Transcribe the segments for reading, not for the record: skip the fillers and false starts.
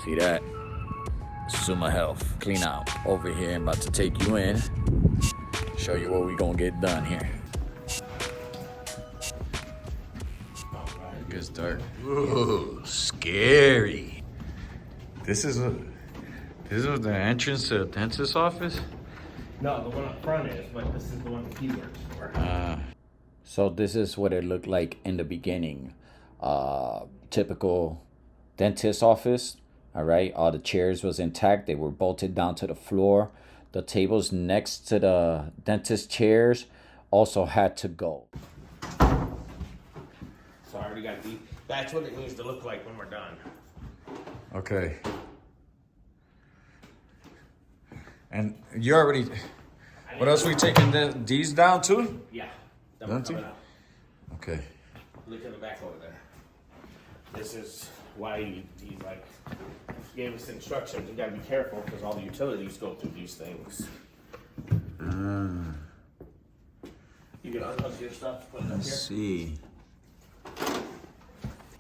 See that? Suma Health clean out over here. I'm about to take you in, show you what we gonna get done here. It gets dark. Ooh, scary. This is the entrance to the dentist's office? No, the one up front is, but this is the one he works for. So this is what it looked like in the beginning. Typical dentist office. All right, all the chairs was intact. They were bolted down to the floor. The tables next to the dentist chairs also had to go. So I already got the. That's what it needs to look like when we're done. Okay. And you already. What else we taking these down too? Yeah. Don't you? Okay. Look at the back over there. This is why he like gave us instructions. You gotta be careful because all the utilities go through these things. You can unhook your stuff, put it up here. Let's see.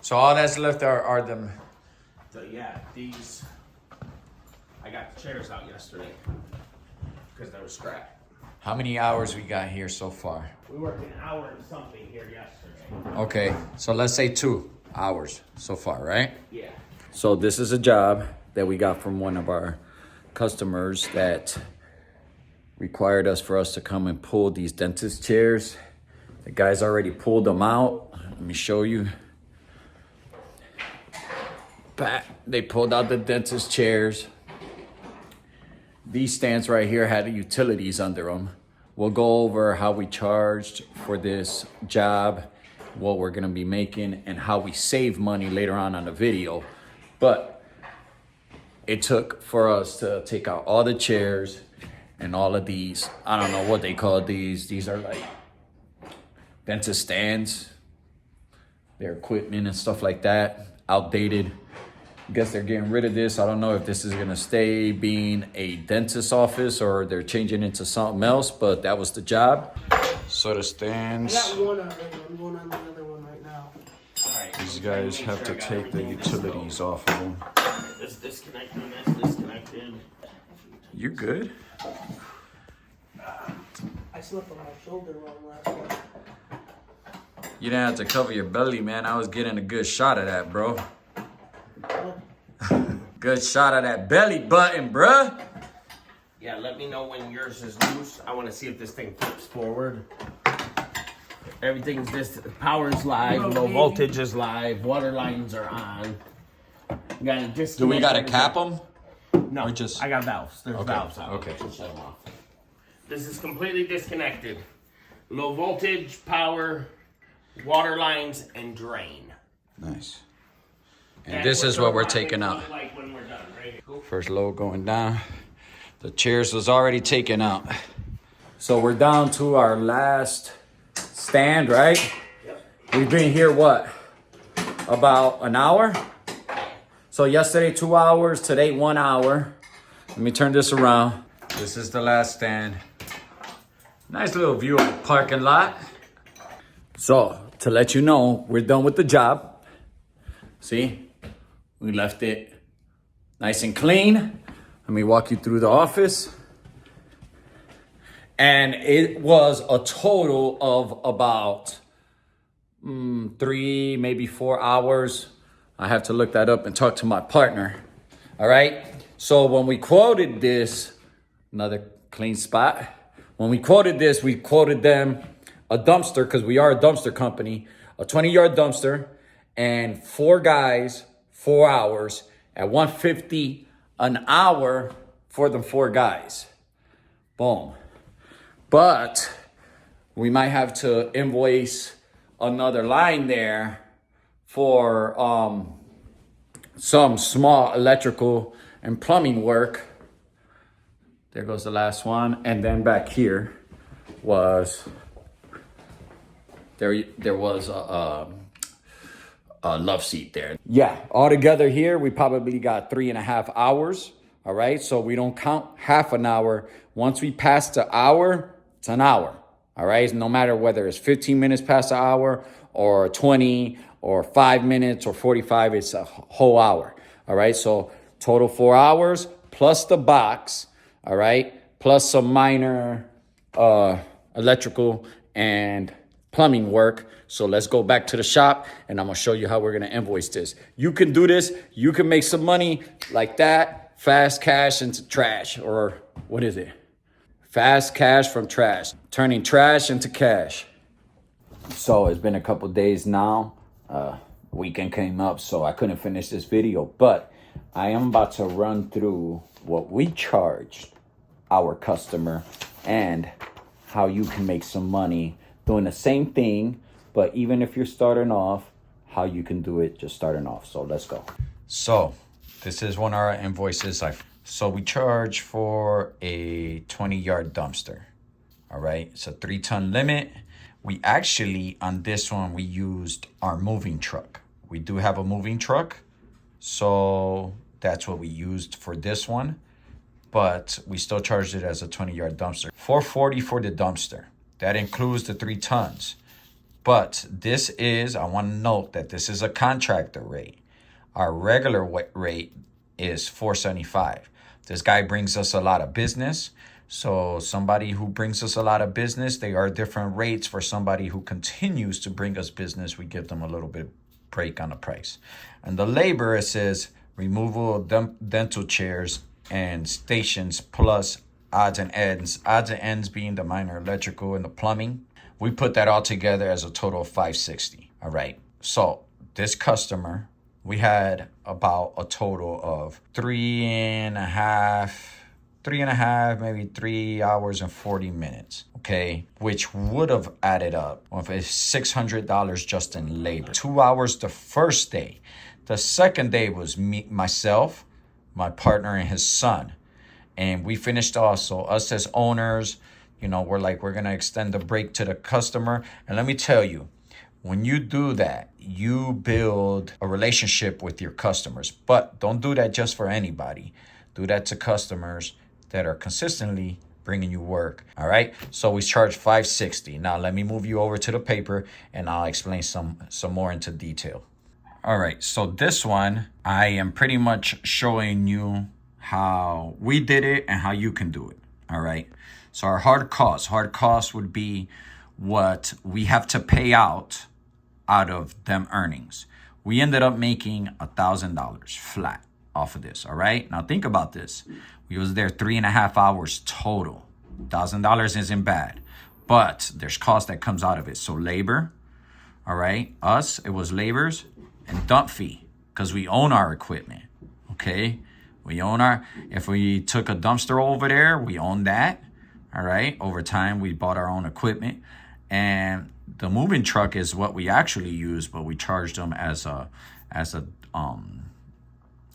So all that's left are them. So yeah, these. I got the chairs out yesterday because they were scrap. How many hours we got here so far? We worked an hour and something here yesterday. Okay, so let's say 2 hours so far, right? Yeah. So this is a job that we got from one of our customers that required us to come and pull these dentist chairs. The guys already pulled them out. Let me show you. They pulled out the dentist chairs. These stands right here had the utilities under them. We'll go over how we charged for this job, what we're gonna be making, and how we save money later on the video. But it took for us to take out all the chairs and all of these. I don't know what they call these. These are like dentist stands. Their equipment and stuff like that, outdated. I guess they're getting rid of this. I don't know if this is gonna stay being a dentist office or they're changing into something else, but that was the job. So the stands. I got one already. I'm going on the other one right now. All right. These guys have to take the utilities off of them. This disconnected, this disconnected. You good? I slept on my shoulder wrong last night. You didn't have to cover your belly, man. I was getting a good shot of that, bro. Good shot of that belly button, bruh. Yeah, let me know when yours is loose. I want to see if this thing flips forward. Everything's this. Power is live. Low voltage is live. Water lines are on. You gotta disconnect. Do we gotta cap them? No, Or just- I got valves. There's Okay, valves out. okay. So shut them off. This is completely disconnected. Low voltage, power, water lines, and drain. Nice. And this is what we're taking out. Like when we're done, right? First load going down. The chairs was already taken out. So we're down to our last stand, right? Yep. We've been here, what? About an hour? So yesterday, 2 hours. Today, 1 hour. Let me turn this around. This is the last stand. Nice little view of the parking lot. So to let you know, we're done with the job. See? We left it nice and clean. Let me walk you through the office. And it was a total of about 3, maybe 4 hours. I have to look that up and talk to my partner. All right. So when we quoted this, another clean spot. When we quoted this, we quoted them a dumpster, because we are a dumpster company, a 20-yard dumpster, and 4 guys, 4 hours at $150 an hour for the 4 guys. Boom. But we might have to invoice another line there for some small electrical and plumbing work. There goes the last one. And then back here was, there was a love seat there. Yeah, all together here, we probably got 3.5 hours. All right, so we don't count half an hour. Once we pass the hour, it's an hour. All right, no matter whether it's 15 minutes past the hour or 20 or 5 minutes or 45, it's a whole hour. All right, so total 4 hours plus the box, all right, plus some minor electrical and plumbing work. So let's go back to the shop and I'm gonna show you how we're gonna invoice this. You can do this, you can make some money like that, fast cash into trash, or what is it? Fast cash from trash, turning trash into cash. So it's been a couple days now. Weekend came up, so I couldn't finish this video, but I am about to run through what we charged our customer and how you can make some money doing the same thing, but even if you're starting off, how you can do it just starting off. So let's go. So this is one of our invoices. So we charge for a 20-yard dumpster. All right, it's a 3-ton limit. We actually, on this one, we used our moving truck. We do have a moving truck, so that's what we used for this one, but we still charged it as a 20-yard dumpster. $440 for the dumpster. That includes the 3 tons. But this is, I want to note that this is a contractor rate. Our regular rate is $475. This guy brings us a lot of business. So somebody who brings us a lot of business, they are different rates. For somebody who continues to bring us business, we give them a little bit break on the price. And the labor, it says removal of dental chairs and stations plus odds and ends. Odds and ends being the minor electrical and the plumbing. We put that all together as a total of $560. All right. So this customer, we had about a total of 3.5, maybe 3 hours and 40 minutes. Okay. Which would have added up with $600 just in labor. 2 hours the first day. The second day was me, myself, my partner, and his son. And we finished also, us as owners, you know, we're going to extend the break to the customer. And let me tell you, when you do that, you build a relationship with your customers. But don't do that just for anybody. Do that to customers that are consistently bringing you work. All right. So we charge $560. Now let me move you over to the paper and I'll explain some more into detail. All right. So this one, I am pretty much showing you how we did it and how you can do it. All right. So our hard cost would be what we have to pay out of them earnings. We ended up making $1,000 flat off of this. All right. Now think about this. We was there 3.5 hours total. $1,000 isn't bad, but there's cost that comes out of it. So labor, all right. Us, it was labors and dump fee because we own our equipment. Okay. We own if we took a dumpster over there, we own that. All right. Over time, we bought our own equipment, and the moving truck is what we actually use, but we charged them as a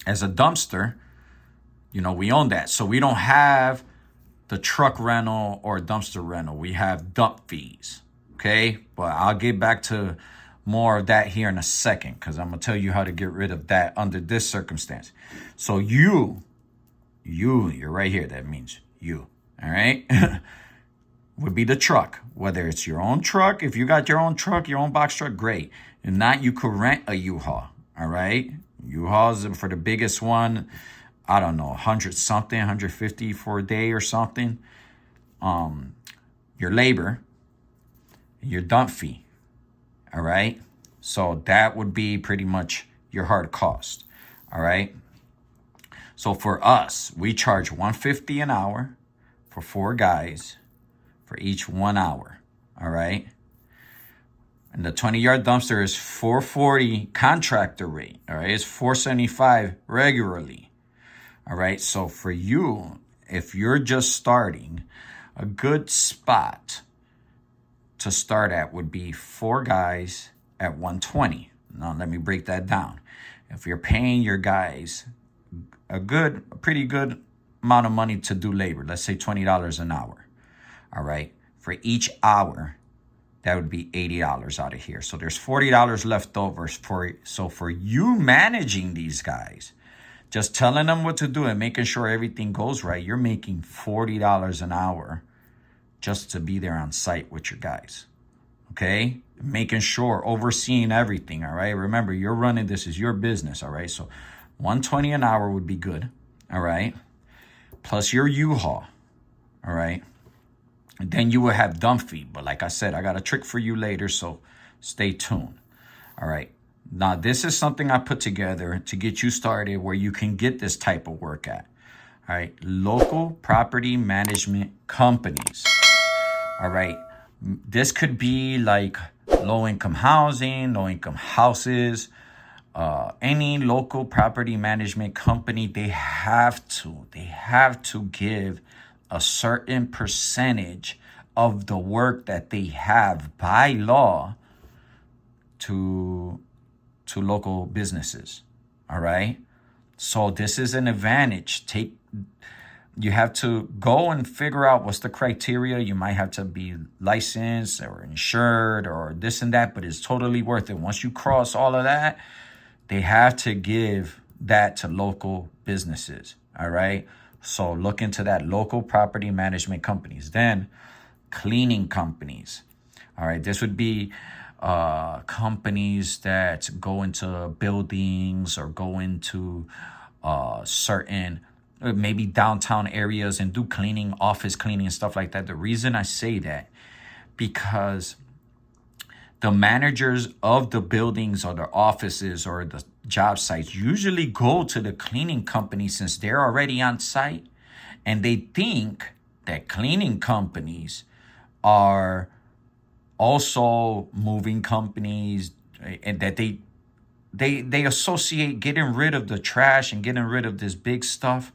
dumpster. You know, we own that. So we don't have the truck rental or dumpster rental. We have dump fees. Okay. But I'll get back to more of that here in a second, because I'm going to tell you how to get rid of that under this circumstance. So you're right here. That means you. All right. Would be the truck, whether it's your own truck. If you got your own truck, your own box truck, great. If not, you could rent a U-Haul. All right. U-Hauls for the biggest one, I don't know, 100 something, 150 for a day or something. Your labor, your dump fee. All right. So that would be pretty much your hard cost. All right. So for us, we charge $150 an hour for 4 guys for each 1 hour. All right. And the 20-yard dumpster is $440 contractor rate. All right. It's $475 regularly. All right. So for you, if you're just starting, a good spot to start at would be 4 guys at $120. Now, let me break that down. If you're paying your guys a pretty good amount of money to do labor, let's say $20 an hour. All right. For each hour, that would be $80 out of here. So there's $40 left over for you managing these guys, just telling them what to do and making sure everything goes right. You're making $40 an hour just to be there on site with your guys. Okay. Making sure, overseeing everything. All right. Remember, you're running, this is your business. All right. So $120 an hour would be good. All right. Plus your U-Haul. All right. And then you will have dump fee. But like I said, I got a trick for you later, so stay tuned. All right. Now, this is something I put together to get you started where you can get this type of work at. All right. Local property management companies. All right. This could be like low-income housing, low-income houses, any local property management company. They have to give a certain percentage of the work that they have by law to local businesses. All right. So this is an advantage. You have to go and figure out what's the criteria. You might have to be licensed or insured or this and that, but it's totally worth it. Once you cross all of that, they have to give that to local businesses. All right. So look into that. Local property management companies. Then cleaning companies. All right. This would be companies that go into buildings or go into certain maybe downtown areas and do cleaning, office cleaning and stuff like that. The reason I say that, because the managers of the buildings or the offices or the job sites usually go to the cleaning company since they're already on site, and they think that cleaning companies are also moving companies, and that they associate getting rid of the trash and getting rid of this big stuff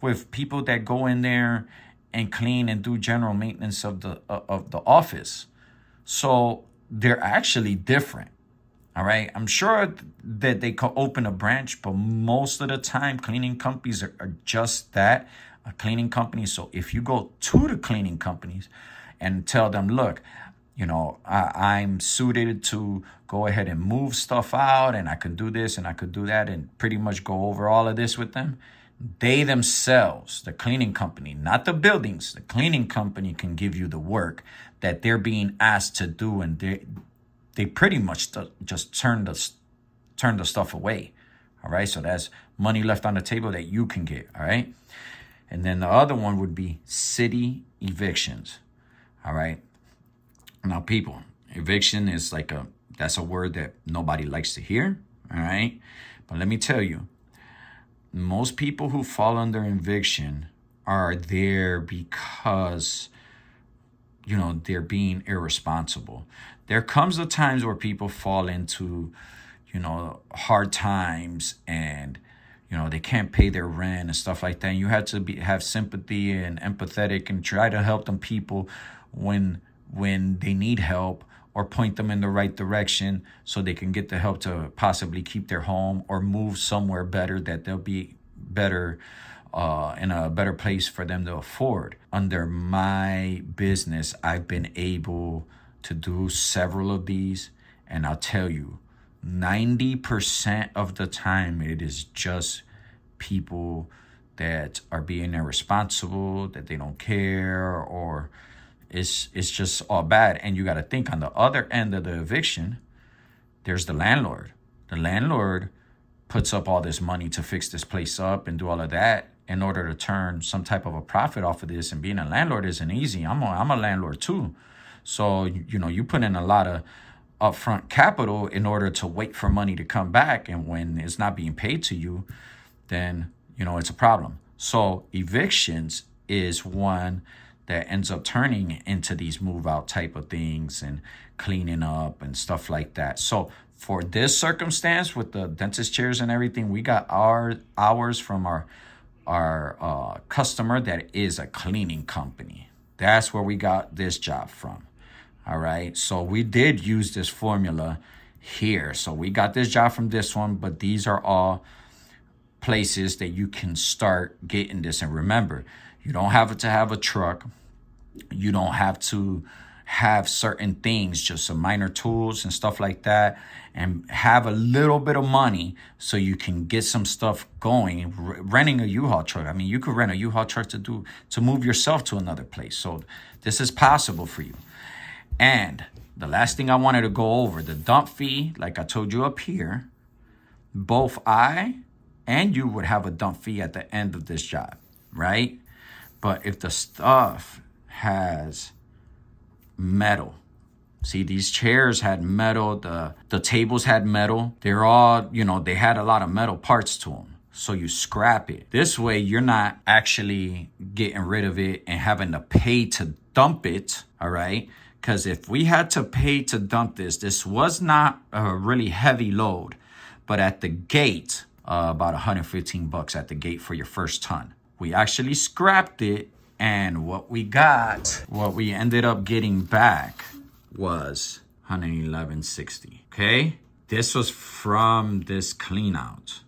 with people that go in there and clean and do general maintenance of the office. So they're actually different. All right. I'm sure that they could open a branch, but most of the time cleaning companies are just that, a cleaning company. So if you go to the cleaning companies and tell them, look, I'm suited to go ahead and move stuff out, and I can do this and I could do that, and pretty much go over all of this with them. They themselves, the cleaning company, not the buildings, the cleaning company can give you the work that they're being asked to do, and they pretty much just turn the stuff away. All right, so that's money left on the table that you can get. All right, and then the other one would be city evictions. All right, now people, eviction is that's a word that nobody likes to hear. All right, but let me tell you, most people who fall under eviction are there because, they're being irresponsible. There comes a times where people fall into, hard times, and, they can't pay their rent and stuff like that. And you have to have sympathy and empathetic and try to help them people when they need help, or point them in the right direction so they can get the help to possibly keep their home or move somewhere better, that they'll be better in a better place for them to afford. Under my business, I've been able to do several of these, and I'll tell you, 90% of the time it is just people that are being irresponsible, that they don't care, or it's just all bad. And you got to think, on the other end of the eviction, there's the landlord. The landlord puts up all this money to fix this place up and do all of that in order to turn some type of a profit off of this. And being a landlord isn't easy. I'm a landlord too. So, you put in a lot of upfront capital in order to wait for money to come back. And when it's not being paid to you, then, it's a problem. So evictions is one that ends up turning into these move out type of things and cleaning up and stuff like that. So for this circumstance with the dentist chairs and everything, we got ours from our customer that is a cleaning company. That's where we got this job from. All right. So we did use this formula here. So we got this job from this one, but these are all places that you can start getting this. And remember, you don't have to have a truck. You don't have to have certain things, just some minor tools and stuff like that, and have a little bit of money so you can get some stuff going. Renting a U-Haul truck. I mean, you could rent a U-Haul truck to move yourself to another place. So this is possible for you. And the last thing I wanted to go over, the dump fee, like I told you up here, both I and you would have a dump fee at the end of this job, right? But if the stuff has metal, see, these chairs had metal, the tables had metal. They're all, you know, they had a lot of metal parts to them. So you scrap it. This way, you're not actually getting rid of it and having to pay to dump it, all right? Because if we had to pay to dump this was not a really heavy load, but at the gate, about 115 bucks at the gate for your first ton. We actually scrapped it, and what we ended up getting back was $111.60, okay? This was from this clean out.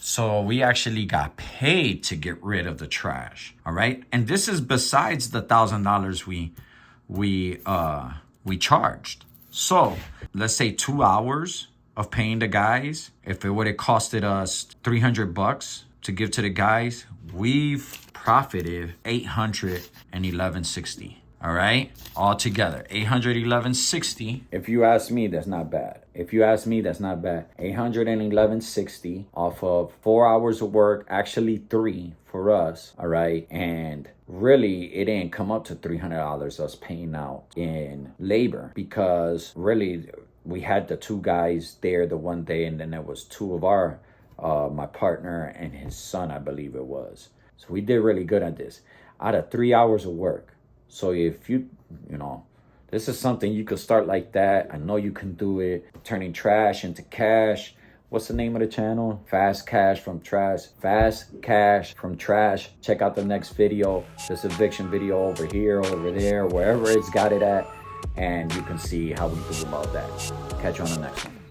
So we actually got paid to get rid of the trash, all right? And this is besides the $1,000 we charged. So let's say 2 hours of paying the guys. If it would have costed us 300 bucks to give to the guys, we've profited $811.60. All right, all together, $811.60. If you ask me, that's not bad. $811.60 off of 4 hours of work, actually 3 for us. All right, and really, it didn't come up to $300 us paying out in labor, because really we had the 2 guys there the one day, and then there was 2 of our my partner and his son, I believe it was. So we did really good at this out of 3 hours of work. So if you know, this is something you could start like that. I know you can do it. Turning trash into cash. What's the name of the channel? Fast Cash from Trash. Check out the next video. This eviction video over here, over there, wherever it's got it at. And you can see how we do about that. Catch you on the next one.